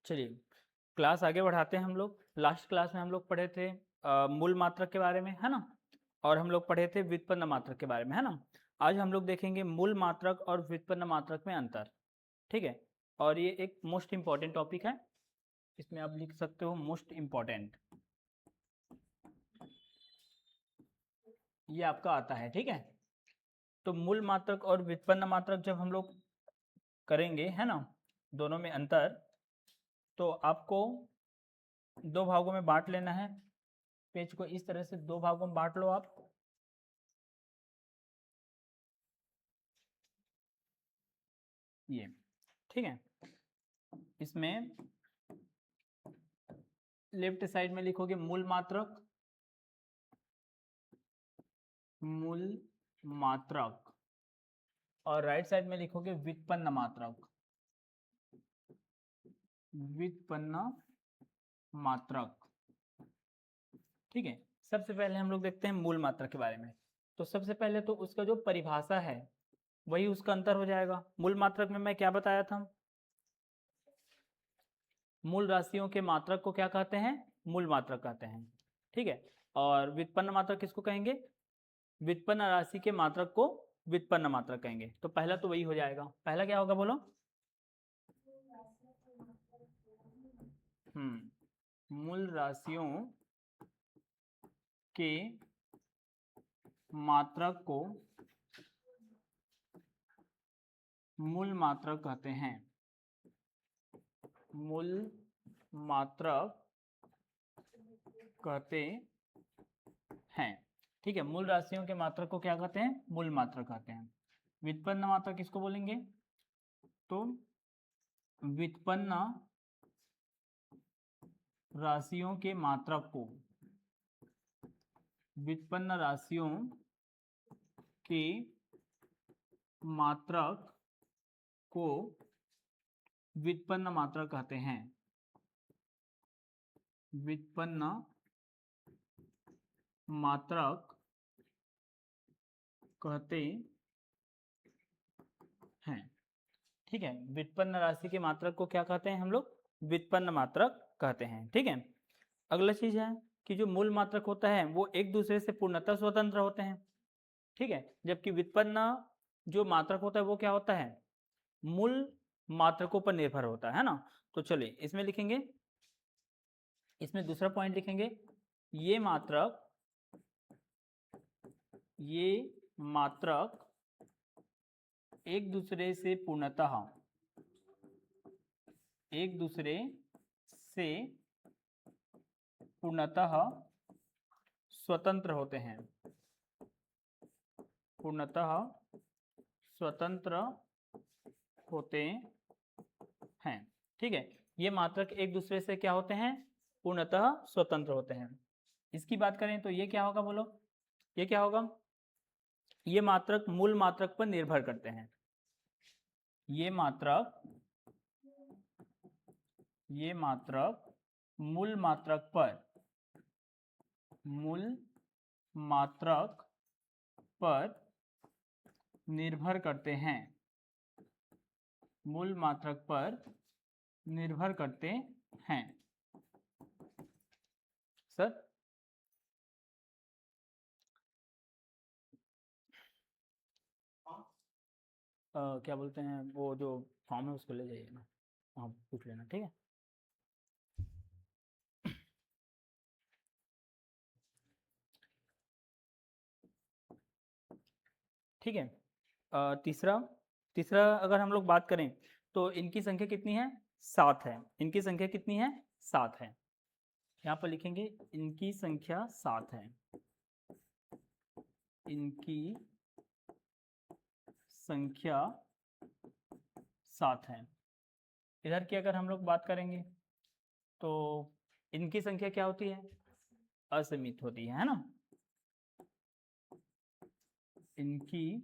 चलिए क्लास आगे बढ़ाते हैं हम लोग। लास्ट क्लास में हम लोग पढ़े थे मूल मात्रक के बारे में, है ना, और हम लोग पढ़े थे व्युत्पन्न मात्रक के बारे में, है ना। आज हम लोग देखेंगे मूल मात्रक और व्युत्पन्न मात्रक में अंतर। ठीक है, और ये एक मोस्ट इम्पॉर्टेंट टॉपिक है, इसमें आप लिख सकते हो मोस्ट इम्पॉर्टेंट, ये आपका आता है। ठीक है, तो मूल मात्रक और व्युत्पन्न मात्रक जब हम लोग करेंगे, है ना, दोनों में अंतर, तो आपको दो भागों में बांट लेना है। पेज को इस तरह से दो भागों में बांट लो आप। ये ठीक है, इसमें लेफ्ट साइड में लिखोगे मूल मात्रक, मूल मात्रक, और राइट साइड में लिखोगे व्युत्पन्न मात्रक, व्युत्पन्न मात्रक। ठीक है, सबसे पहले हम लोग देखते हैं मूल मात्रक के बारे में। तो सबसे पहले तो उसका जो परिभाषा है वही उसका अंतर हो जाएगा। मूल मात्रक में मैं क्या बताया था, मूल राशियों के मात्रक को क्या कहते हैं, मूल मात्रक कहते हैं। ठीक है, और व्युत्पन्न मात्रक किसको कहेंगे, व्युत्पन्न राशि के मात्रक को व्युत्पन्न मात्रक कहेंगे। तो पहला तो वही हो जाएगा। पहला क्या होगा बोलो, मूल राशियों के मात्रक को मूल मात्रक कहते हैं, मूल मात्रक कहते हैं। ठीक है, मूल राशियों के मात्रक को क्या कहते हैं, मूल मात्रक कहते हैं। व्युत्पन्न मात्रक किसको बोलेंगे, तो व्युत्पन्न राशियों के मात्रक को, व्युत्पन्न राशियों के मात्रक को व्युत्पन्न मात्रक कहते हैं, व्युत्पन्न मात्रक कहते हैं। ठीक है, व्युत्पन्न राशि के मात्रक को क्या कहते हैं हम लोग, व्युत्पन्न मात्रक कहते हैं। ठीक है, अगला चीज है कि जो मूल मात्रक होता है वो एक दूसरे से पूर्णतः स्वतंत्र होते हैं। ठीक है, जबकि व्युत्पन्न जो मात्रक होता है वो क्या होता है, मूल मात्रकों पर निर्भर होता है ना। तो चलिए इसमें लिखेंगे, इसमें दूसरा पॉइंट लिखेंगे, ये मात्रक, ये मात्रक एक दूसरे से पूर्णतः, एक दूसरे से पूर्णतः स्वतंत्र होते हैं, पूर्णतः स्वतंत्र होते हैं। ठीक है, ये मात्रक एक दूसरे से क्या होते हैं, पूर्णतः स्वतंत्र होते हैं। इसकी बात करें तो ये क्या होगा बोलो, ये क्या होगा, ये मात्रक मूल मात्रक पर निर्भर करते हैं। ये मात्रक, ये मात्रक मूल मात्रक पर, मूल मात्रक पर निर्भर करते हैं, मूल मात्रक पर निर्भर करते हैं। सर क्या बोलते हैं, वो जो फॉर्म है उसको ले जाइए ना, वहाँ पूछ लेना। ठीक है, ठीक है। तीसरा, तीसरा अगर हम लोग बात करें तो इनकी संख्या कितनी है, 7 है। इनकी संख्या कितनी है, 7 है। यहाँ पर लिखेंगे इनकी संख्या 7 है, इनकी संख्या 7 है। इधर की अगर हम लोग बात करेंगे तो इनकी संख्या क्या होती है, असीमित होती है ना। इनकी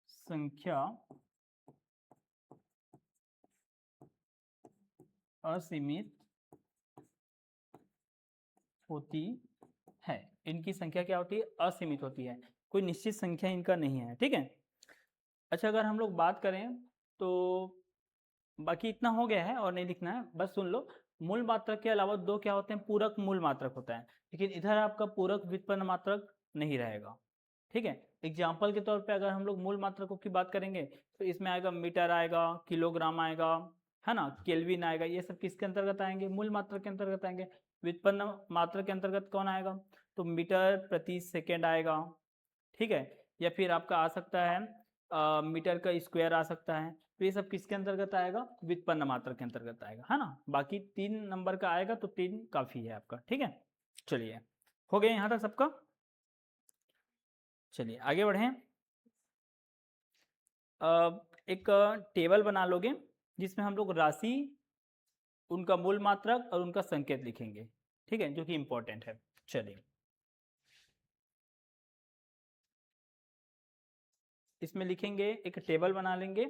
संख्या असीमित होती है, इनकी संख्या क्या होती है, असीमित होती है, कोई निश्चित संख्या इनका नहीं है। ठीक है, अच्छा अगर हम लोग बात करें तो बाकी इतना हो गया है और नहीं लिखना है, बस सुन लो। मूल मात्रक के अलावा दो क्या होते हैं, पूरक मूल मात्रक होता है, लेकिन इधर आपका पूरक व्युत्पन्न मात्रक नहीं रहेगा। ठीक है, एग्जाम्पल के तौर पे अगर हम लोग मूल मात्रकों की बात करेंगे तो इसमें आएगा मीटर, आएगा किलोग्राम, आएगा है ना, केल्विन आएगा, ये सब किसके अंतर्गत आएंगे, मूल मात्रक के अंतर्गत आएंगे। व्युत्पन्न मात्रक के अंतर्गत कौन आएगा, तो मीटर प्रति सेकेंड आएगा। ठीक है, या फिर आपका आ सकता है मीटर का स्क्वायर आ सकता है। तो ये सब किसके अंतर्गत आएगा, व्युत्पन्न मात्रक के अंतर्गत आएगा, है ना। बाकी 3 नंबर का आएगा तो 3 काफी है आपका। ठीक है, चलिए हो गया यहाँ तक सबका। चलिए आगे बढ़ें। एक टेबल बना लोगे जिसमें हम लोग राशि, उनका मूल मात्रक और उनका संकेत लिखेंगे। ठीक है, जो कि इंपॉर्टेंट है। चलिए इसमें लिखेंगे, एक टेबल बना लेंगे।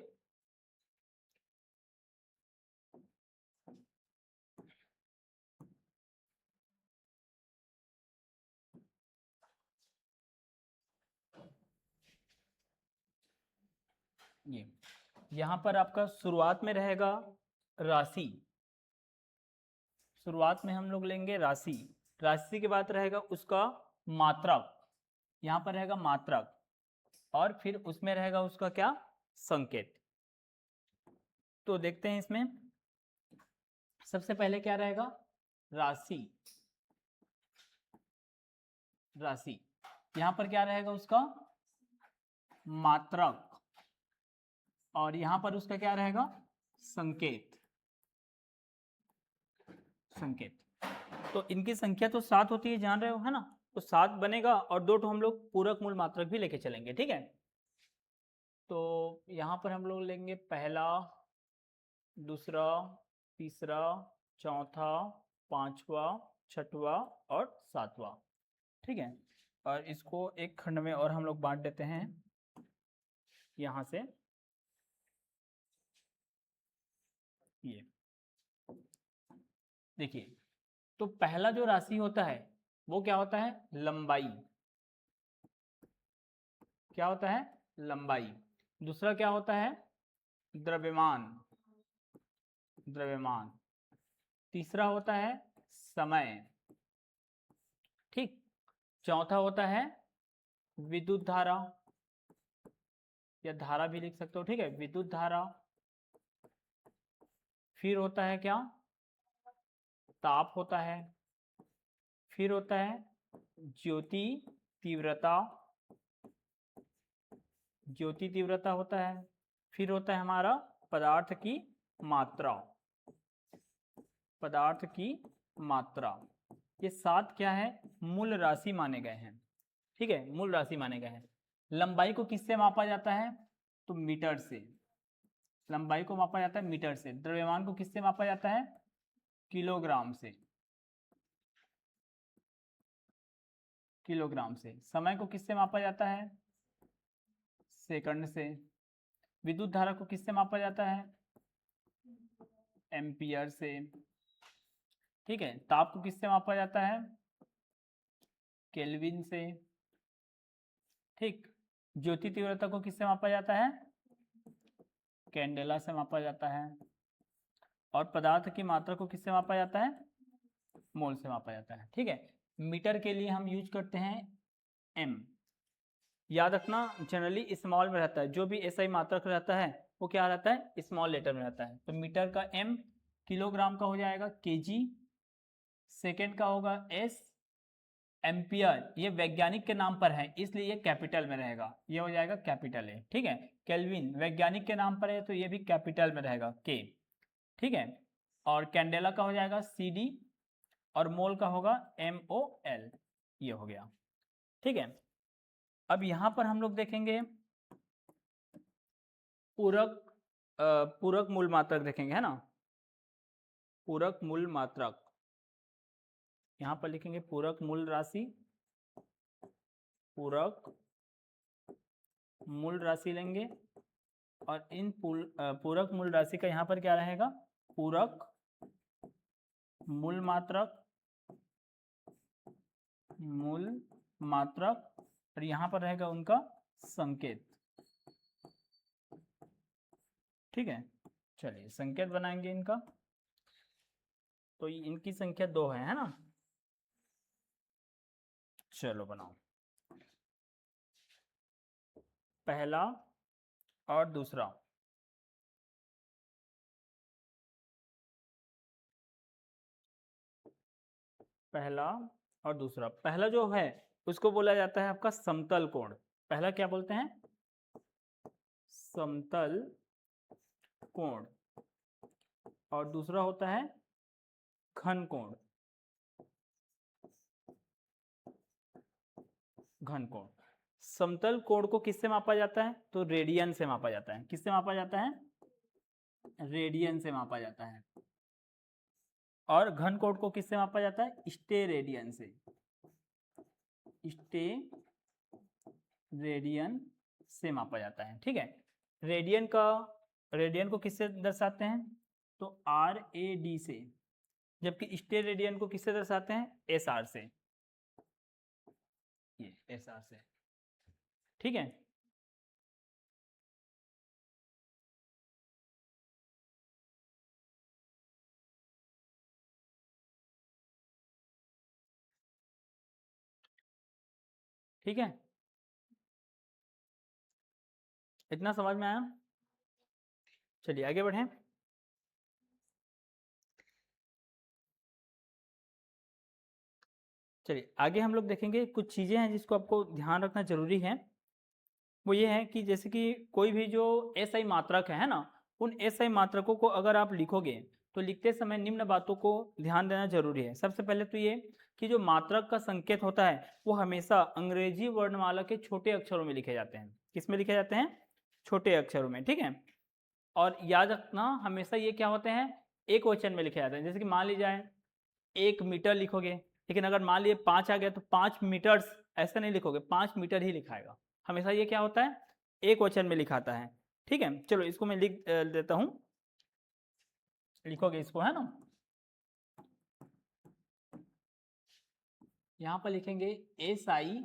ये यहाँ पर आपका शुरुआत में रहेगा राशि, शुरुआत में हम लोग लेंगे राशि, राशि के बाद रहेगा उसका मात्रक, यहाँ पर रहेगा मात्रक, और फिर उसमें रहेगा उसका क्या, संकेत। तो देखते हैं इसमें सबसे पहले क्या रहेगा, राशि, राशि यहाँ पर क्या रहेगा उसका मात्रक, और यहाँ पर उसका क्या रहेगा, संकेत, संकेत। तो इनकी संख्या तो 7 होती है, जान रहे हो है ना, तो 7 बनेगा, और 2 तो हम लोग पूरक मूल मात्रक भी लेके चलेंगे। ठीक है, तो यहाँ पर हम लोग लेंगे पहला, दूसरा, तीसरा, चौथा, पांचवा, छठवा और सातवां। ठीक है, और इसको एक खंड में और हम लोग बांट देते हैं यहाँ से, ये देखिए। तो पहला जो राशि होता है वो क्या होता है, लंबाई, क्या होता है, लंबाई। दूसरा क्या होता है, द्रव्यमान, द्रव्यमान। तीसरा होता है समय। ठीक, चौथा होता है विद्युत धारा, या धारा भी लिख सकते हो। ठीक है, विद्युत धारा। फिर होता है क्या, ताप होता है। फिर होता है ज्योति तीव्रता, ज्योति तीव्रता होता है। फिर होता है हमारा पदार्थ की मात्रा, पदार्थ की मात्रा। ये 7 क्या है, मूल राशि माने गए हैं। ठीक है, मूल राशि माने गए हैं। लंबाई को किससे मापा जाता है, तो मीटर से, लंबाई को मापा जाता है मीटर से। द्रव्यमान को किससे मापा जाता है, किलोग्राम से, किलोग्राम से। समय को किससे मापा जाता है, सेकंड से। विद्युत धारा को किससे मापा जाता है, एम्पियर से। ठीक है, ताप को किससे मापा जाता है, केल्विन से। ठीक, ज्योति तीव्रता को किससे मापा जाता है, कैंडेला से मापा जाता है। और पदार्थ की मात्रा को किससे मापा जाता है, मोल से मापा जाता है। ठीक है, मीटर के लिए हम यूज करते हैं एम। याद रखना जनरली स्मॉल में रहता है, जो भी एसआई मात्रक रहता है वो क्या रहता है, स्मॉल लेटर में रहता है। तो मीटर का एम, किलोग्राम का हो जाएगा केजी, सेकेंड का होगा एस, एम्पियर ये वैज्ञानिक के नाम पर है इसलिए ये कैपिटल में रहेगा, ये हो जाएगा कैपिटल है। ठीक है, केल्विन वैज्ञानिक के नाम पर है तो ये भी कैपिटल में रहेगा के। ठीक है, और कैंडेला का हो जाएगा CD, और मोल का होगा MOL, ये हो गया। ठीक है, अब यहां पर हम लोग देखेंगे पूरक, पूरक मूल मात्रक देखेंगे, है ना, पूरक मूल मात्रक। यहां पर लिखेंगे पूरक मूल राशि, पूरक मूल राशि लेंगे, और इन पूरक मूल राशि का यहाँ पर क्या रहेगा, पूरक मूल मात्रक, मूल मात्रक, और यहाँ पर रहेगा उनका संकेत। ठीक है, चलिए संकेत बनाएंगे इनका। तो इनकी संख्या 2 है ना। चलो बनाओ। पहला और दूसरा। पहला और दूसरा। पहला जो है उसको बोला जाता है आपका समतल कोण। पहला क्या बोलते हैं? समतल कोण। और दूसरा होता है घन कोण। घन कोण। समतल कोण को किससे मापा जाता है? तो रेडियन से मापा जाता है। किससे मापा जाता है? रेडियन से मापा जाता है। और घन कोण को किससे मापा जाता है? स्टेरेडियन से। स्टेरेडियन से मापा जाता है। ठीक है। रेडियन को किससे दर्शाते हैं? तो RAD से। जबकि स्टेरेडियन को किससे दर्शाते हैं? SR से। ये SR से। ठीक है। ठीक है, इतना समझ में आया? चलिए आगे बढ़ें। चलिए आगे हम लोग देखेंगे कुछ चीजें हैं जिसको आपको ध्यान रखना जरूरी है। वो ये है कि जैसे कि कोई भी जो SI मात्रक है ना, उन SI मात्रकों को अगर आप लिखोगे तो लिखते समय निम्न बातों को ध्यान देना जरूरी है। सबसे पहले तो ये कि जो मात्रक का संकेत होता है वो हमेशा अंग्रेजी वर्णमाला के छोटे अक्षरों में लिखे जाते हैं। किस में लिखे जाते हैं? छोटे अक्षरों में। ठीक है। और याद रखना हमेशा ये क्या होते हैं? एक वचन में लिखे जाते हैं। जैसे कि मान लीजिए 1 मीटर लिखोगे, लेकिन अगर मान लीजिए 5 आ गया तो 5 मीटर्स ऐसा नहीं लिखोगे, 5 मीटर ही लिखाएगा। हमेशा ये क्या होता है? एक वचन में लिखाता है। ठीक है। चलो इसको मैं लिख देता हूं। लिखोगे इसको, है ना। यहां पर लिखेंगे SI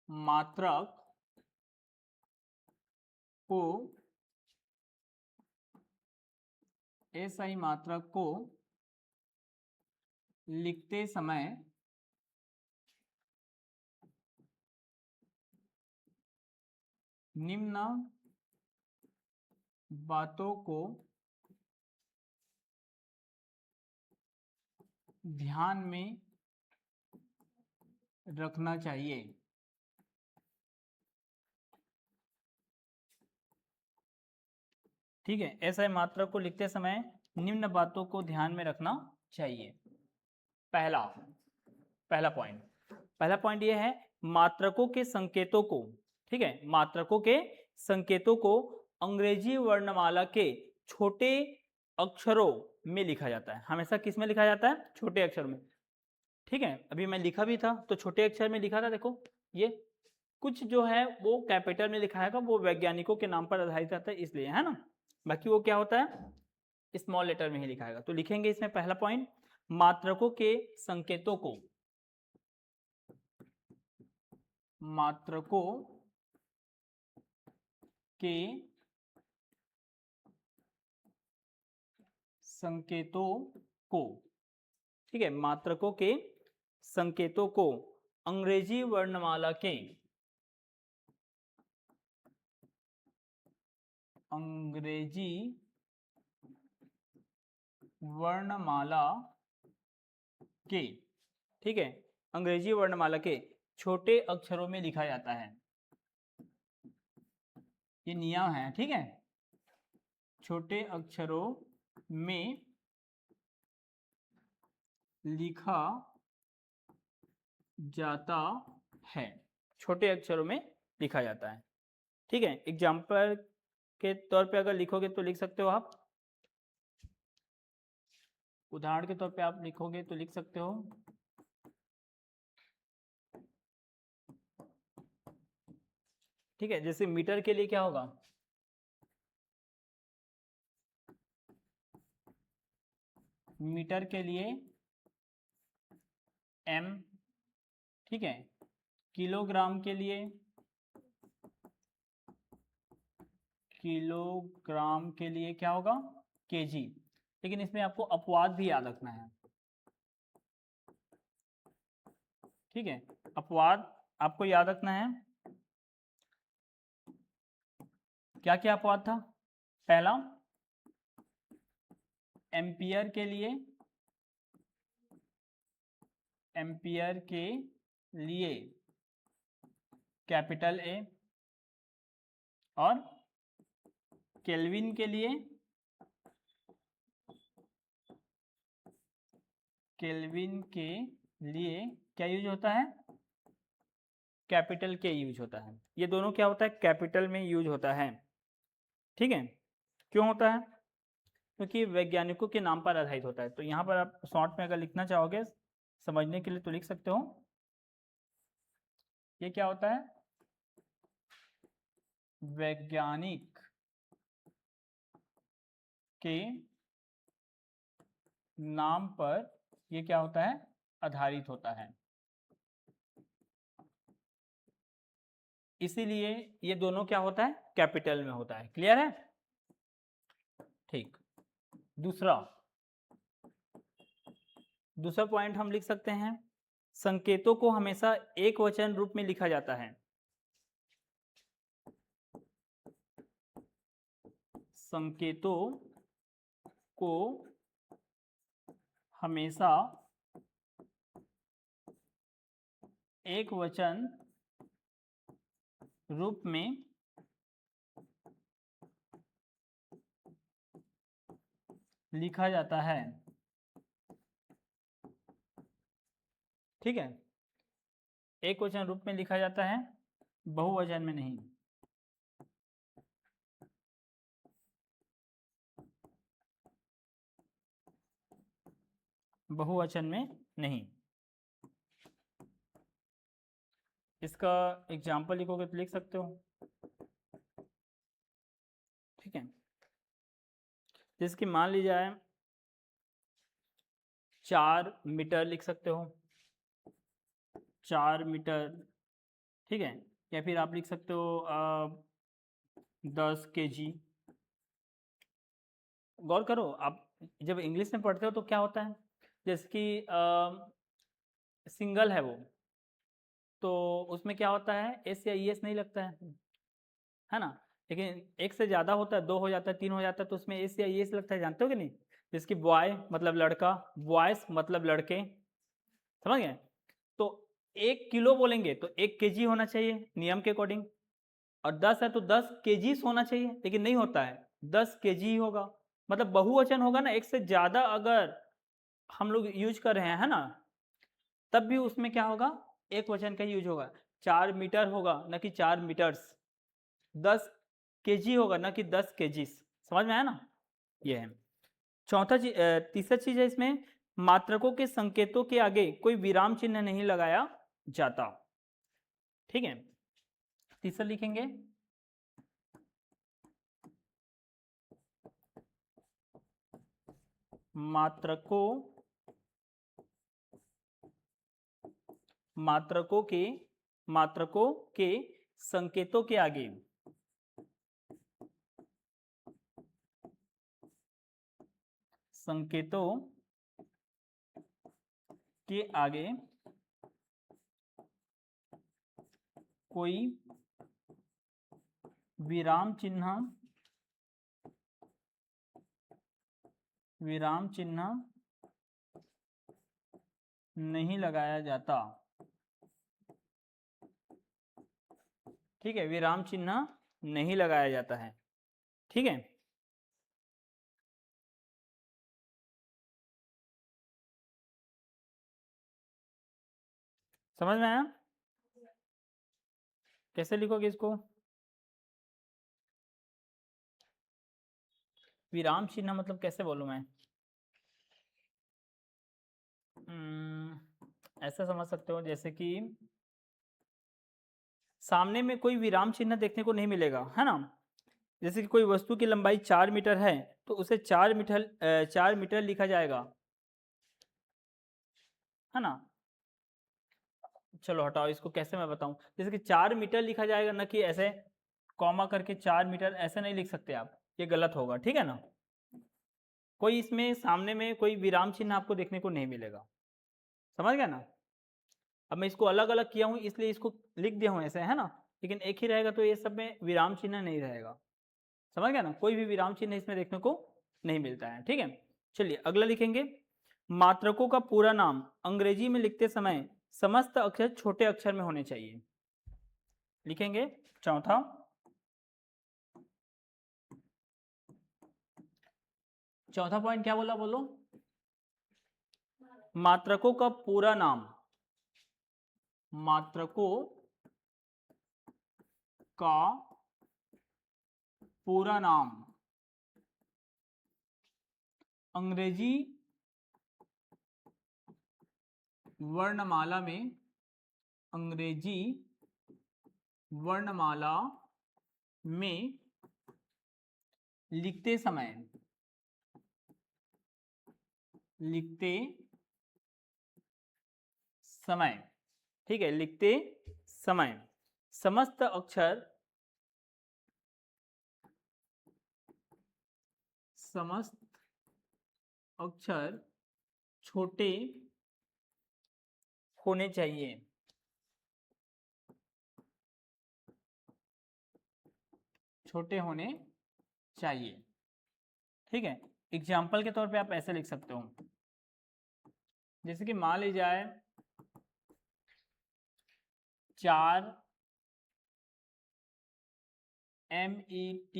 मात्रक को SI मात्रक को लिखते समय निम्न बातों को ध्यान में रखना चाहिए। ठीक है। SI मात्रक को लिखते समय निम्न बातों को ध्यान में रखना चाहिए। पहला पॉइंट यह है मात्रकों के संकेतों को, ठीक है, मात्रकों के संकेतों को अंग्रेजी वर्णमाला के छोटे अक्षरों में लिखा जाता है। हमेशा किस में लिखा जाता है? छोटे अक्षर में। ठीक है। अभी मैं लिखा भी था तो छोटे अक्षर में लिखा था। देखो ये कुछ जो है वो कैपिटल में लिखा है, वो वैज्ञानिकों के नाम पर आधारित रहता है इसलिए, है ना। बाकी वो क्या होता है? स्मॉल लेटर में ही लिखा है। तो लिखेंगे इसमें पहला पॉइंट, मात्रकों के संकेतों को, मात्रकों के संकेतों को, ठीक है, मात्रकों के संकेतों को अंग्रेजी वर्णमाला के, अंग्रेजी वर्णमाला के, ठीक है, अंग्रेजी वर्णमाला के छोटे अक्षरों में लिखा जाता है। ये नियम है। ठीक है। छोटे अक्षरों में लिखा जाता है। छोटे अक्षरों में लिखा जाता है। ठीक है। एग्जाम्पल के तौर पे अगर लिखोगे तो लिख सकते हो आप, उदाहरण के तौर पे आप लिखोगे तो लिख सकते हो, ठीक है। जैसे मीटर के लिए क्या होगा? मीटर के लिए M, ठीक है। किलोग्राम के लिए किलोग्राम के लिए क्या होगा, केजी। लेकिन इसमें आपको अपवाद भी याद रखना है, ठीक है। अपवाद आपको याद रखना है। क्या क्या अपवाद था? पहला, एम्पियर के लिए, एम्पियर के लिए कैपिटल ए, और केल्विन के लिए, केल्विन के लिए क्या यूज होता है, कैपिटल के यूज होता है। ये दोनों क्या होता है, कैपिटल में यूज होता है, ठीक है। क्यों होता है? क्योंकि वैज्ञानिकों के नाम पर आधारित होता है। तो यहाँ पर आप शॉर्ट में अगर लिखना चाहोगे समझने के लिए तो लिख सकते हो, ये क्या होता है, वैज्ञानिक के नाम पर ये क्या होता है, आधारित होता है। इसीलिए ये दोनों क्या होता है, कैपिटल में होता है। क्लियर है? ठीक। दूसरा पॉइंट हम लिख सकते हैं, संकेतों को हमेशा एक वचन रूप में लिखा जाता है। संकेतों को हमेशा एक वचन रूप में लिखा जाता है, ठीक है। एक वचन रूप में लिखा जाता है, बहुवचन में नहीं। बहुवचन में नहीं। इसका एग्जाम्पल लिखोगे तो लिख सकते हो, ठीक है। जैसे कि मान लीजिए 4 मीटर लिख सकते हो, 4 मीटर, ठीक है। या फिर आप लिख सकते हो 10 kg। गौर करो, आप जब इंग्लिश में पढ़ते हो तो क्या होता है, जैसे कि सिंगल है वो, तो उसमें क्या होता है, एस या ई एस नहीं लगता है ना। लेकिन एक से ज़्यादा होता है, 2 हो जाता है, 3 हो जाता है, तो उसमें एस या ई एस लगता है, जानते हो कि नहीं। जैसे कि बॉय मतलब लड़का, बॉयस मतलब लड़के, समझ गए। तो 1 किलो बोलेंगे तो 1 केजी होना चाहिए नियम के अकॉर्डिंग, और 10 है तो 10 केजीस होना चाहिए, लेकिन नहीं होता है, 10 केजी होगा। मतलब बहुवचन होगा ना, एक से ज़्यादा अगर हम लोग यूज कर रहे हैं, है ना, तब भी उसमें क्या होगा, एक वचन का यूज होगा। 4 मीटर होगा न कि 4 मीटर्स, 10 केजी होगा न कि 10 केजीस। समझ में आया ना, ये है। तीसरा चीज है इसमें, मात्रकों के संकेतों के आगे कोई विराम चिन्ह नहीं लगाया जाता, ठीक है। तीसरा लिखेंगे, मात्रकों के संकेतों के आगे कोई विराम चिन्ह नहीं लगाया जाता, ठीक है। विराम चिन्ह नहीं लगाया जाता है, ठीक है। समझ में आया? कैसे लिखोगे इसको, विराम चिन्ह मतलब कैसे बोलूं मैं, ऐसा समझ सकते हो, जैसे कि सामने में कोई विराम चिन्ह देखने को नहीं मिलेगा, है ना। जैसे कि कोई वस्तु की लंबाई 4 मीटर है तो उसे 4 मीटर लिखा जाएगा, है ना। चलो हटाओ इसको, कैसे मैं बताऊं, जैसे कि 4 मीटर लिखा जाएगा, ना कि ऐसे कॉमा करके 4 मीटर ऐसा नहीं लिख सकते आप, ये गलत होगा, ठीक है ना। कोई इसमें सामने में कोई विराम चिन्ह आपको देखने को नहीं मिलेगा, समझ गया ना। अब मैं इसको अलग अलग किया हूँ इसलिए इसको लिख दिया हूँ ऐसे, है ना, लेकिन एक ही रहेगा तो ये सब में विराम चिन्ह नहीं रहेगा, समझ गया ना, कोई भी विराम चिन्ह इसमें देखने को नहीं मिलता है, ठीक है। चलिए अगला लिखेंगे, मात्रकों का पूरा नाम अंग्रेजी में लिखते समय समस्त अक्षर छोटे अक्षर में होने चाहिए। लिखेंगे चौथा, चौथा पॉइंट क्या बोला, बोलो। मात्रकों का पूरा नाम, मात्रकों का पूरा नाम अंग्रेजी वर्णमाला में, अंग्रेजी वर्णमाला में लिखते समय, लिखते समय, ठीक है, लिखते समय समस्त अक्षर, समस्त अक्षर छोटे होने चाहिए, छोटे होने चाहिए, ठीक है। एग्जाम्पल के तौर पे आप ऐसे लिख सकते हो, जैसे कि मान ली जाए 4 MET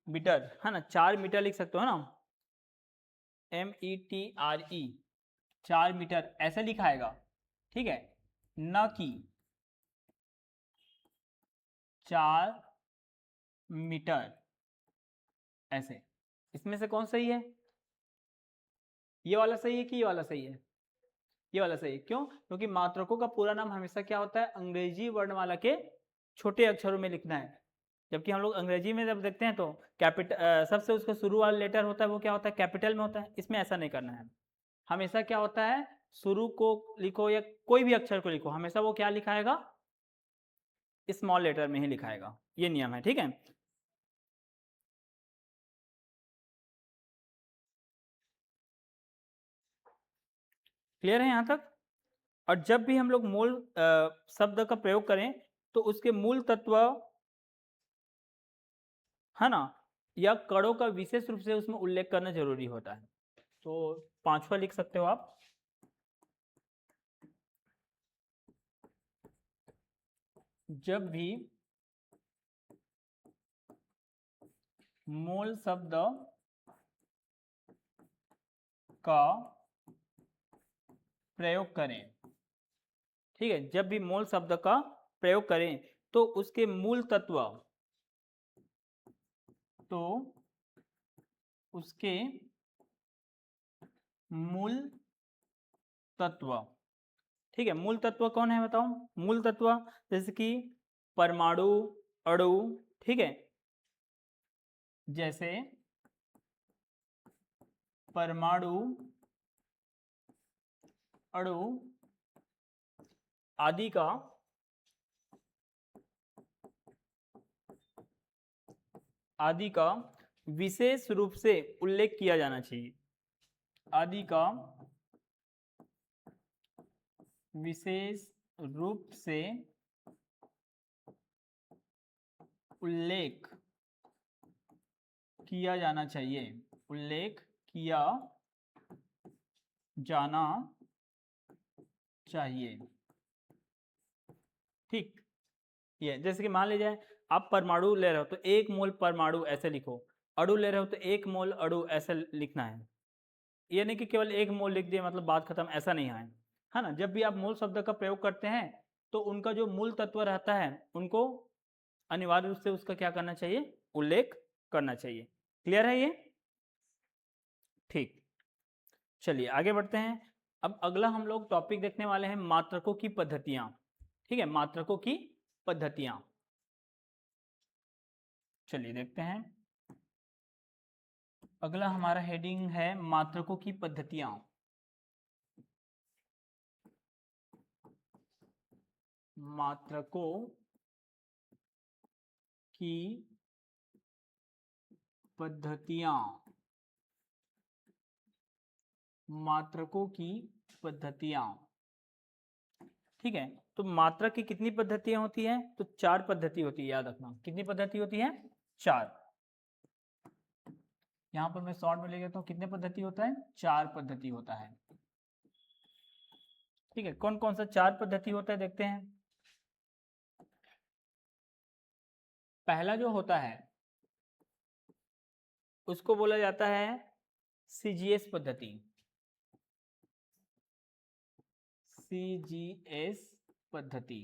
मीटर, है ना, 4 मीटर लिख सकते हो ना, METRE 4 मीटर ऐसे लिखाएगा, ठीक है, न कि 4 मीटर ऐसे। इसमें से कौन सही है, ये वाला सही है कि ये वाला सही है, ये वाला सही है। क्यों, क्योंकि मात्रकों का पूरा नाम हमेशा क्या होता है, अंग्रेजी वर्णमाला के छोटे अक्षरों में लिखना है, जबकि हम लोग अंग्रेजी में जब देखते हैं तो कैपिटल सबसे उसका शुरू वाला लेटर होता है वो क्या होता है, कैपिटल में होता है। इसमें ऐसा नहीं करना है, हमेशा क्या होता है, शुरू को लिखो या कोई भी अक्षर को लिखो, हमेशा वो क्या लिखाएगा, स्मॉल लेटर में ही लिखाएगा, ये नियम है, ठीक है। क्लियर है यहाँ तक। और जब भी हम लोग मूल शब्द का प्रयोग करें तो उसके मूल तत्व, है ना, या कड़ों का विशेष रूप से उसमें उल्लेख करना जरूरी होता है। तो 5वां लिख सकते हो आप, जब भी मूल शब्द का प्रयोग करें, ठीक है, जब भी मूल शब्द का प्रयोग करें तो उसके मूल तत्व, तो उसके मूल तत्व, ठीक है, मूल तत्व कौन है बताओ, मूल तत्व जैसे कि परमाणु, अणु, ठीक है, जैसे परमाणु, अणु आदि का विशेष रूप से उल्लेख किया जाना चाहिए, आदि का विशेष रूप से उल्लेख किया जाना चाहिए, उल्लेख किया जाना चाहिए, ठीक। ये जैसे कि मान लीजिए आप परमाणु ले रहे हो तो 1 मोल परमाणु ऐसे लिखो, अणु ले रहे हो तो 1 मोल अणु ऐसे लिखना है, ये नहीं कि केवल 1 मोल लिख दिए मतलब बात खत्म, ऐसा नहीं है ना। जब भी आप मूल शब्द का प्रयोग करते हैं तो उनका जो मूल तत्व रहता है उनको अनिवार्य रूप से उसका क्या करना चाहिए, उल्लेख करना चाहिए। क्लियर है ये, ठीक। चलिए आगे बढ़ते हैं। अब अगला हम लोग टॉपिक देखने वाले हैं मात्रकों की पद्धतियां, ठीक है, मात्रकों की पद्धतियां। चलिए देखते हैं, अगला हमारा हेडिंग है मात्रकों की पद्धतियां। मात्रकों की पद्धतियां, मात्रकों की पद्धतियां। ठीक है, तो मात्रक की कितनी पद्धतियां होती हैं? तो 4 पद्धति होती है, याद रखना। कितनी पद्धति होती है? 4। यहां पर मैं शॉर्ट में ले लेता हूं, कितने पद्धति होता है? 4 पद्धति होता है। ठीक है, कौन कौन सा 4 पद्धति होता है देखते हैं। पहला जो होता है उसको बोला जाता है सीजीएस पद्धति। सीजीएस पद्धति,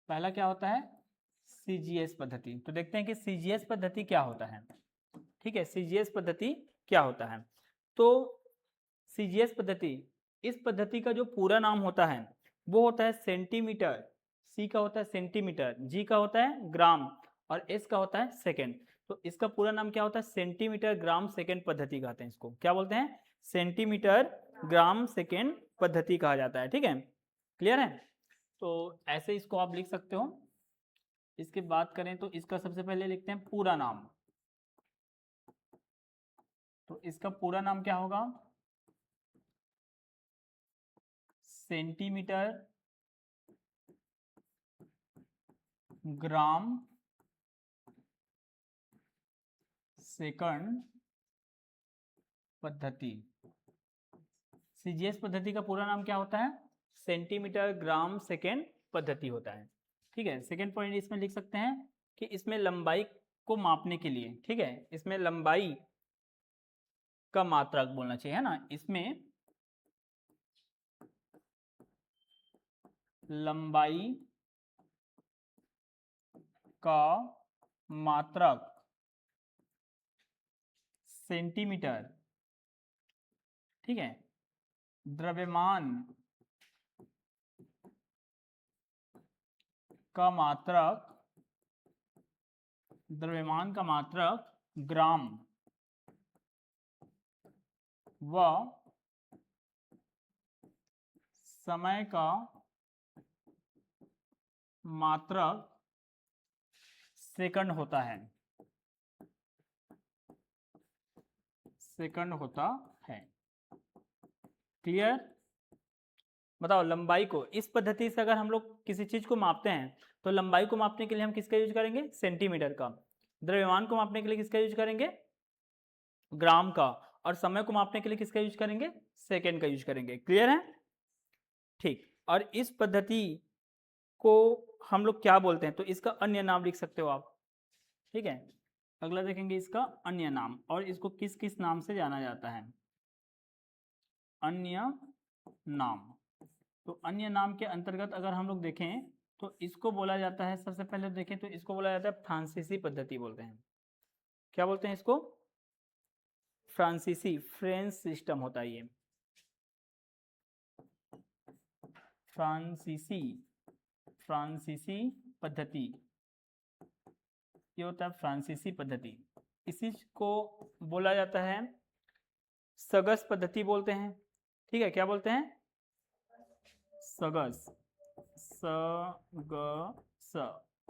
पहला क्या होता है? सीजीएस पद्धति। तो देखते हैं कि सीजीएस पद्धति क्या होता है। ठीक है, सीजीएस पद्धति क्या होता है। तो सीजीएस पद्धति, इस पद्धति का जो पूरा नाम होता है वो होता है सेंटीमीटर। सी का होता है सेंटीमीटर, जी का होता है ग्राम, और एस का होता है सेकेंड। तो इसका पूरा नाम क्या होता है? सेंटीमीटर ग्राम सेकेंड पद्धति कहते हैं। इसको क्या बोलते हैं? सेंटीमीटर ग्राम सेकेंड पद्धति कहा जाता है। ठीक है, क्लियर है? तो ऐसे इसको आप लिख सकते हो। इसके बात करें तो इसका सबसे पहले लिखते हैं पूरा नाम। तो इसका पूरा नाम क्या होगा? सेंटीमीटर ग्राम सेकंड पद्धति। सीजीएस पद्धति का पूरा नाम क्या होता है? सेंटीमीटर ग्राम सेकेंड पद्धति होता है। ठीक है, सेकेंड पॉइंट इसमें लिख सकते हैं कि इसमें लंबाई को मापने के लिए, ठीक है, इसमें लंबाई का मात्रक बोलना चाहिए, है ना। इसमें लंबाई का मात्रक सेंटीमीटर, ठीक है, द्रव्यमान का मात्रक, द्रव्यमान का मात्रक ग्राम व समय का मात्रक सेकंड होता है। सेकंड होता है। क्लियर? बताओ, लंबाई को इस पद्धति से अगर हम लोग किसी चीज को मापते हैं तो लंबाई को मापने के लिए हम किसका यूज करेंगे? सेंटीमीटर का। द्रव्यमान को मापने के लिए किसका यूज करेंगे? ग्राम का। और समय को मापने के लिए किसका यूज करेंगे? सेकेंड का यूज करेंगे। क्लियर है? ठीक। और इस पद्धति को हम लोग क्या बोलते हैं? तो इसका अन्य नाम लिख सकते हो आप। ठीक है, अगला देखेंगे इसका अन्य नाम, और इसको किस किस नाम से जाना जाता है। अन्य नाम, तो अन्य नाम के अंतर्गत अगर हम लोग देखें तो इसको बोला जाता है, सबसे पहले देखें तो इसको बोला जाता है फ्रांसीसी पद्धति बोलते हैं। क्या बोलते हैं इसको? फ्रांसीसी, फ्रेंच सिस्टम होता है ये। फ्रांसीसी, फ्रांसीसी पद्धति, ये होता है फ्रांसीसी पद्धति। इसी को बोला जाता है सगस पद्धति बोलते हैं। ठीक है, क्या बोलते हैं? सगस,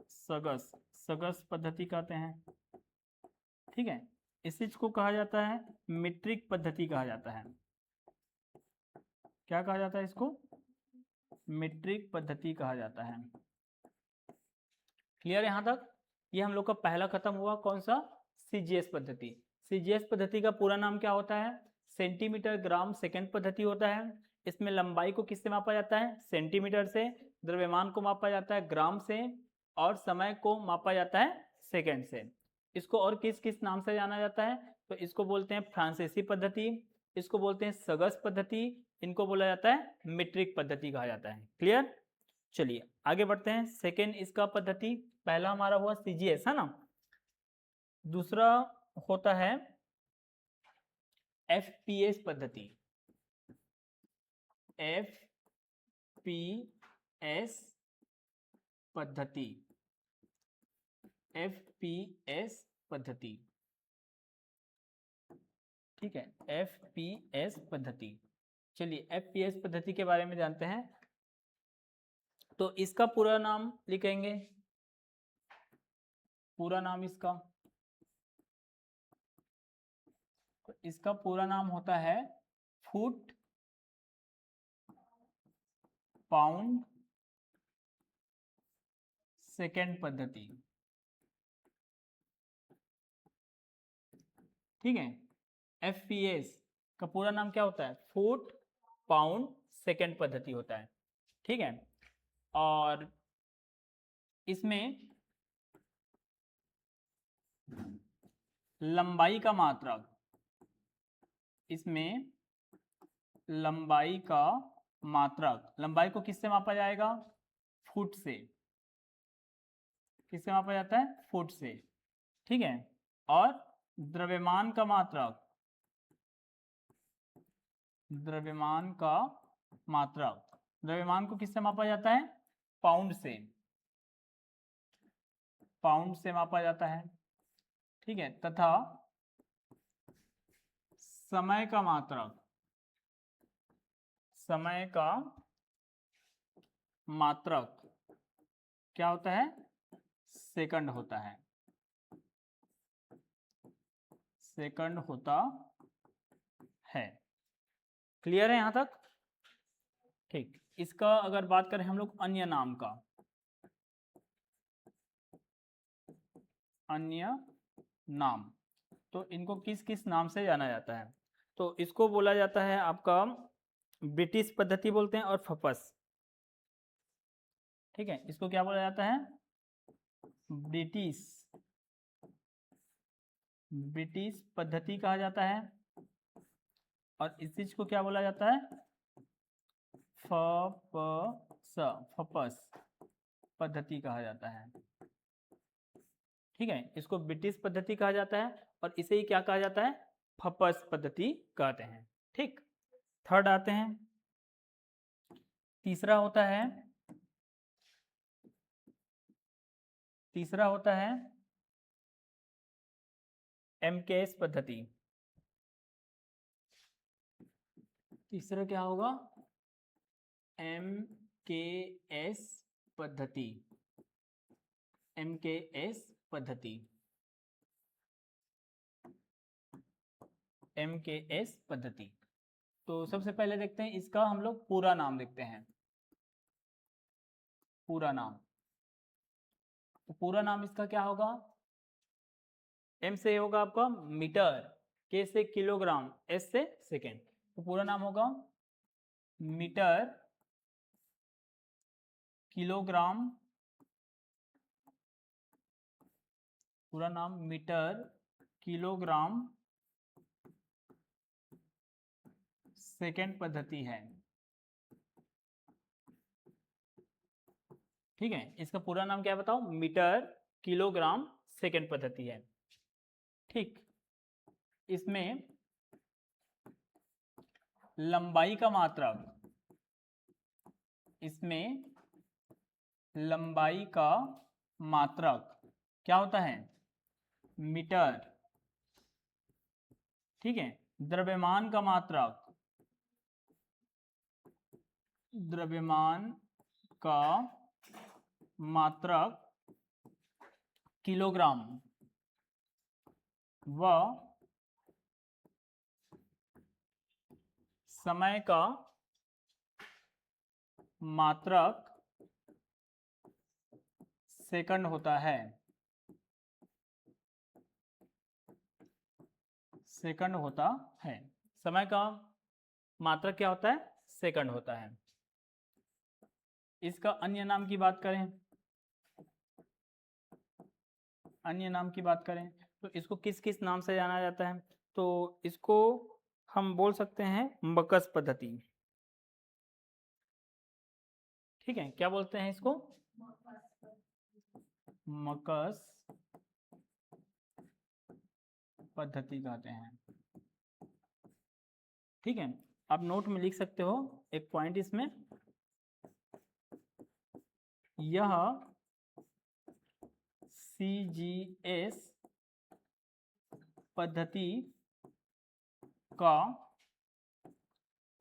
सगस, सगस पद्धति कहते हैं। ठीक है, इस चीज को कहा जाता है मीट्रिक पद्धति कहा जाता है। क्या कहा जाता है इसको? मीट्रिक पद्धति कहा जाता है। क्लियर यहां तक? ये हम लोग का पहला खत्म हुआ, कौन सा? सीजीएस पद्धति। सीजीएस पद्धति का पूरा नाम क्या होता है? सेंटीमीटर ग्राम सेकेंड पद्धति होता है। इसमें लंबाई को किससे मापा जाता है? सेंटीमीटर से। द्रव्यमान को मापा जाता है ग्राम से, और समय को मापा जाता है सेकेंड से। इसको और किस किस नाम से जाना जाता है? तो इसको बोलते हैं फ्रांसीसी पद्धति, इसको बोलते हैं सगस पद्धति, इनको बोला जाता है मीट्रिक पद्धति कहा जाता है। क्लियर? चलिए आगे बढ़ते हैं। सेकेंड इसका पद्धति, पहला हमारा हुआ सीजीएस, है ना। दूसरा होता है एफपीएस पद्धति। एफपीएस पद्धति, एफपीएस पद्धति, ठीक है, एफपीएस पद्धति। चलिए एफपीएस पद्धति के बारे में जानते हैं। तो इसका पूरा नाम लिखेंगे, पूरा नाम इसका, तो इसका पूरा नाम होता है फुट पाउंड सेकेंड पद्धति। ठीक है, FPS का पूरा नाम क्या होता है? फुट पाउंड सेकेंड पद्धति होता है। ठीक है, और इसमें लंबाई का मात्रक, इसमें लंबाई का मात्रक, लंबाई को किससे मापा जाएगा? फुट से। किससे मापा जाता है? फुट से। ठीक है, और द्रव्यमान का मात्रक, द्रव्यमान का मात्रक, द्रव्यमान को किससे मापा जाता है? पाउंड से, पाउंड से मापा जाता है। ठीक है, तथा समय का मात्रक, समय का मात्रक क्या होता है? सेकंड होता है, सेकंड होता है। क्लियर है यहां तक? ठीक, इसका अगर बात करें हम लोग अन्य नाम का, अन्य नाम, तो इनको किस किस नाम से जाना जाता है? तो इसको बोला जाता है आपका ब्रिटिश पद्धति बोलते हैं और फपस। ठीक है, इसको क्या बोला जाता है? ब्रिटिश, ब्रिटिश पद्धति कहा जाता है। और इस चीज को क्या बोला जाता है? फपस, फपस पद्धति कहा जाता है। ठीक है, इसको ब्रिटिश पद्धति कहा जाता है और इसे ही क्या कहा जाता है? फपस पद्धति कहते हैं। ठीक, थर्ड आते हैं, तीसरा होता है, तीसरा होता है MKS पद्धति। तीसरा क्या होगा? MKS पद्धति, MKS पद्धति, MKS पद्धति। तो सबसे पहले देखते हैं इसका हम लोग पूरा नाम देखते हैं, पूरा नाम। तो पूरा नाम इसका क्या होगा? M से होगा आपका मीटर, K से किलोग्राम, S से सेकेंड। तो पूरा नाम होगा मीटर किलोग्राम, पूरा नाम मीटर किलोग्राम सेकेंड पद्धति है। ठीक है, इसका पूरा नाम क्या है बताओ? मीटर किलोग्राम सेकेंड पद्धति है। ठीक, इसमें लंबाई का मात्रक, इसमें लंबाई का मात्रक क्या होता है? मीटर। ठीक है, द्रव्यमान का मात्रक, द्रव्यमान का मात्रक किलोग्राम, व समय का मात्रक सेकंड होता है, सेकंड होता है। समय का मात्रक क्या होता है? सेकंड होता है। इसका अन्य नाम की बात करें, अन्य नाम की बात करें तो इसको किस किस नाम से जाना जाता है? तो इसको हम बोल सकते हैं मकस पद्धति। ठीक है, क्या बोलते हैं इसको? मकस पद्धति कहते हैं। ठीक है, आप नोट में लिख सकते हो एक पॉइंट इसमें, यह CGS पद्धति का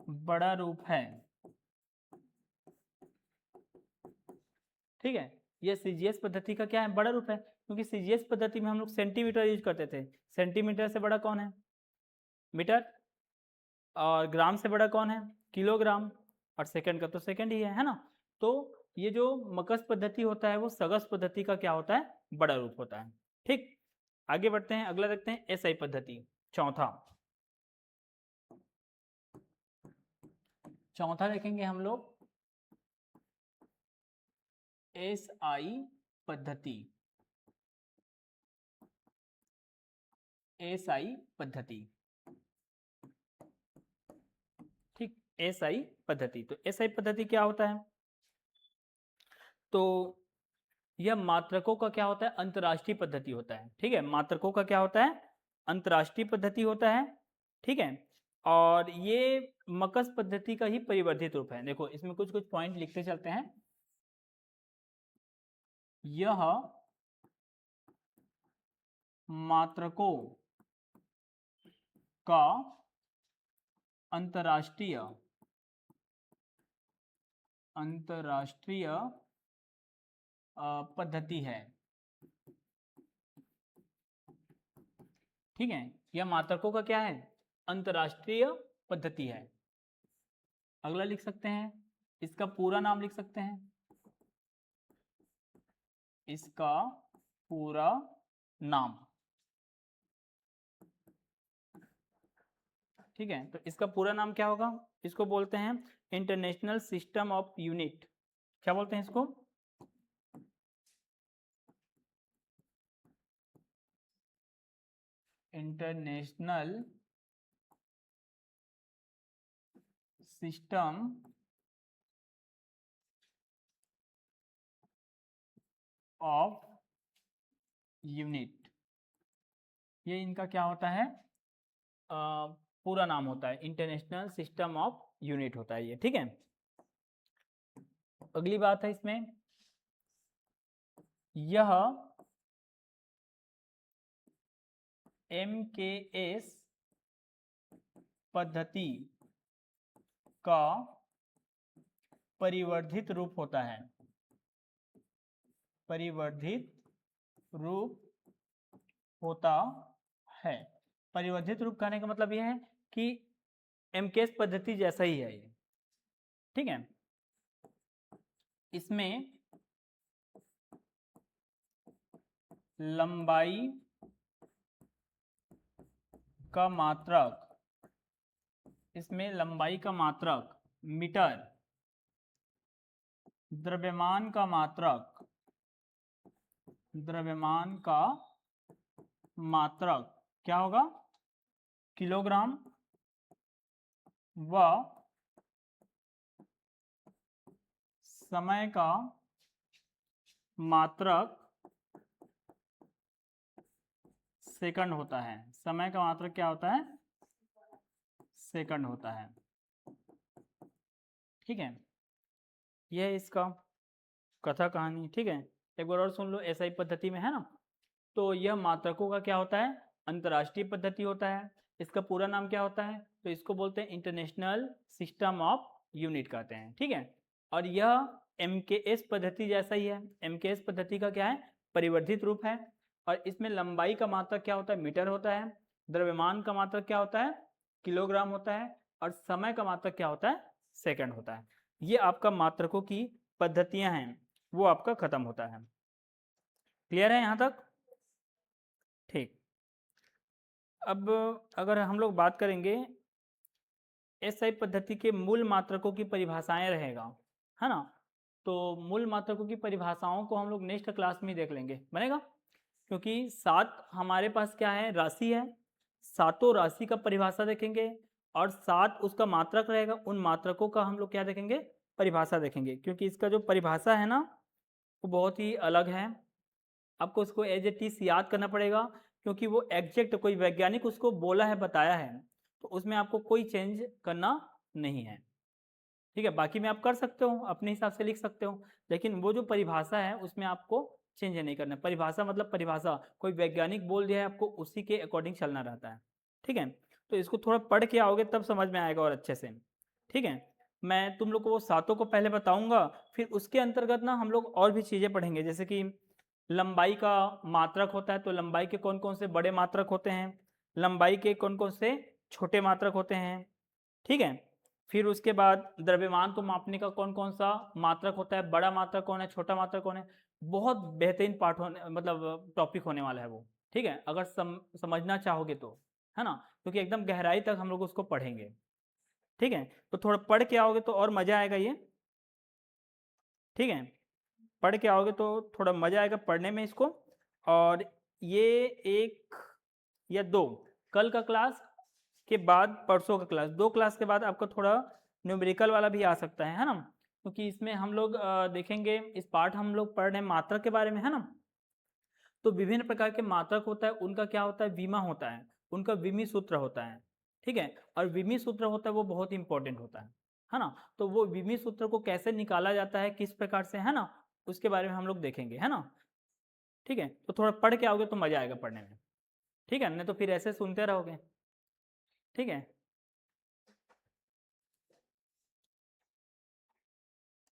बड़ा रूप है। ठीक है, यह CGS पद्धति का क्या है? बड़ा रूप है। क्योंकि सीजीएस पद्धति में हम लोग सेंटीमीटर यूज करते थे। सेंटीमीटर से बड़ा कौन है? मीटर। और ग्राम से बड़ा कौन है? किलोग्राम। और सेकंड का तो सेकंड ही है ना। तो ये जो मकस पद्धति होता है वो सगस पद्धति का क्या होता है? बड़ा रूप होता है। ठीक, आगे बढ़ते हैं, अगला देखते हैं एसआई पद्धति। चौथा देखेंगे हम लोग एसआई पद्धति। एसआई पद्धति, ठीक, एसआई पद्धति। तो एसआई पद्धति क्या होता है? तो यह मात्रकों का क्या होता है? अंतर्राष्ट्रीय पद्धति होता है। ठीक है, मात्रकों का क्या होता है? अंतर्राष्ट्रीय पद्धति होता है। ठीक है, और ये मकस पद्धति का ही परिवर्धित रूप है। देखो इसमें कुछ कुछ पॉइंट लिखते चलते हैं। यह मात्रकों का अंतर्राष्ट्रीय पद्धति है। ठीक है, यह मात्रकों का क्या है? अंतर्राष्ट्रीय पद्धति है। अगला लिख सकते हैं, इसका पूरा नाम लिख सकते हैं। इसका पूरा नाम, ठीक है, तो इसका पूरा नाम क्या होगा? इसको बोलते हैं इंटरनेशनल सिस्टम ऑफ यूनिट। क्या बोलते हैं इसको? इंटरनेशनल सिस्टम ऑफ यूनिट, ये इनका क्या होता है? पूरा नाम होता है, इंटरनेशनल सिस्टम ऑफ यूनिट होता है ये। ठीक है, अगली बात है इसमें, यह MKS पद्धति का परिवर्धित रूप होता है। परिवर्धित रूप होता है। परिवर्धित रूप कहने का मतलब यह है कि MKS पद्धति जैसा ही है ये। ठीक है, इसमें लंबाई का मात्रक, इसमें लंबाई का मात्रक मीटर, द्रव्यमान का मात्रक, द्रव्यमान का मात्रक क्या होगा? किलोग्राम, व समय का मात्रक सेकंड होता है। समय का मात्रक क्या होता है? सेकंड होता है। ठीक है, यह है इसका कथा कहानी। ठीक है, एक बार और सुन लो, एसआई पद्धति में है ना। तो यह मात्रकों का क्या होता है? अंतर्राष्ट्रीय पद्धति होता है। इसका पूरा नाम क्या होता है? तो इसको बोलते हैं इंटरनेशनल सिस्टम ऑफ यूनिट कहते हैं। ठीक है, और यह MKS पद्धति जैसा ही है। MKS पद्धति का क्या है? परिवर्धित रूप है। और इसमें लंबाई का मात्रक क्या होता है? मीटर होता है। द्रव्यमान का मात्रक क्या होता है? किलोग्राम होता है। और समय का मात्रक क्या होता है? सेकंड होता है। ये आपका मात्रकों की पद्धतियां हैं, वो आपका खत्म होता है। क्लियर है यहां तक? ठीक, अब अगर हम लोग बात करेंगे एसआई पद्धति के मूल मात्रकों की परिभाषाएं रहेगा, है ना। तो मूल मात्रकों की परिभाषाओं को हम लोग नेक्स्ट क्लास में देख लेंगे, बनेगा। क्योंकि 7 हमारे पास क्या है? राशि है। सातों राशि का परिभाषा देखेंगे और 7 उसका मात्रक रहेगा। उन मात्रकों का हम लोग क्या देखेंगे? परिभाषा देखेंगे। क्योंकि इसका जो परिभाषा है ना वो बहुत ही अलग है। आपको उसको एज इट इज याद करना पड़ेगा, क्योंकि वो एग्जैक्ट कोई वैज्ञानिक उसको बोला है, बताया है, तो उसमें आपको कोई चेंज करना नहीं है। ठीक है, बाकी में आप कर सकते हो, अपने हिसाब से लिख सकते हो, लेकिन वो जो परिभाषा है उसमें आपको चेंज नहीं करना। परिभाषा मतलब परिभाषा, कोई वैज्ञानिक बोल दिया है, आपको उसी के अकॉर्डिंग चलना रहता है। ठीक है, तो इसको थोड़ा पढ़ के आओगे तब समझ में आएगा और अच्छे से। ठीक है, मैं तुम लोग को वो सातों को पहले बताऊंगा, फिर उसके अंतर्गत ना हम लोग और भी चीज़ें पढ़ेंगे, जैसे कि लंबाई का मात्रक होता है, तो लंबाई के कौन कौन से बड़े मात्रक होते हैं, लंबाई के कौन कौन से छोटे मात्रक होते हैं, ठीक है। फिर उसके बाद द्रव्यमान को मापने का कौन कौन सा मात्रक होता है, बड़ा मात्रक कौन है, छोटा मात्रक कौन है। बहुत बेहतरीन पार्ट होने मतलब टॉपिक होने वाला है वो, ठीक है, अगर समझना चाहोगे तो, है ना, क्योंकि एकदम गहराई तक हम लोग उसको पढ़ेंगे, ठीक है। तो थोड़ा पढ़ के आओगे तो और मजा आएगा ये, ठीक है, पढ़ के आओगे तो थोड़ा मजा आएगा पढ़ने में इसको। और ये एक या दो, कल का क्लास के बाद परसों का क्लास, 2 क्लास के बाद आपका थोड़ा न्यूमेरिकल वाला भी आ सकता है ना, क्योंकि इसमें हम लोग देखेंगे, इस पार्ट हम लोग पढ़ रहे हैं मात्रक के बारे में, है ना। तो विभिन्न प्रकार के मात्रक होता है, उनका क्या होता है, विमा होता है, उनका विमी सूत्र होता है, ठीक है। और विमी सूत्र होता है वो बहुत इंपॉर्टेंट होता है ना। तो वो विमी सूत्र को कैसे निकाला जाता है, किस प्रकार से, है ना, उसके बारे में हम लोग देखेंगे, है ना, ठीक है। तो थोड़ा पढ़ के आओगे तो मजा आएगा पढ़ने में, ठीक है, नहीं तो फिर ऐसे सुनते रहोगे, ठीक है।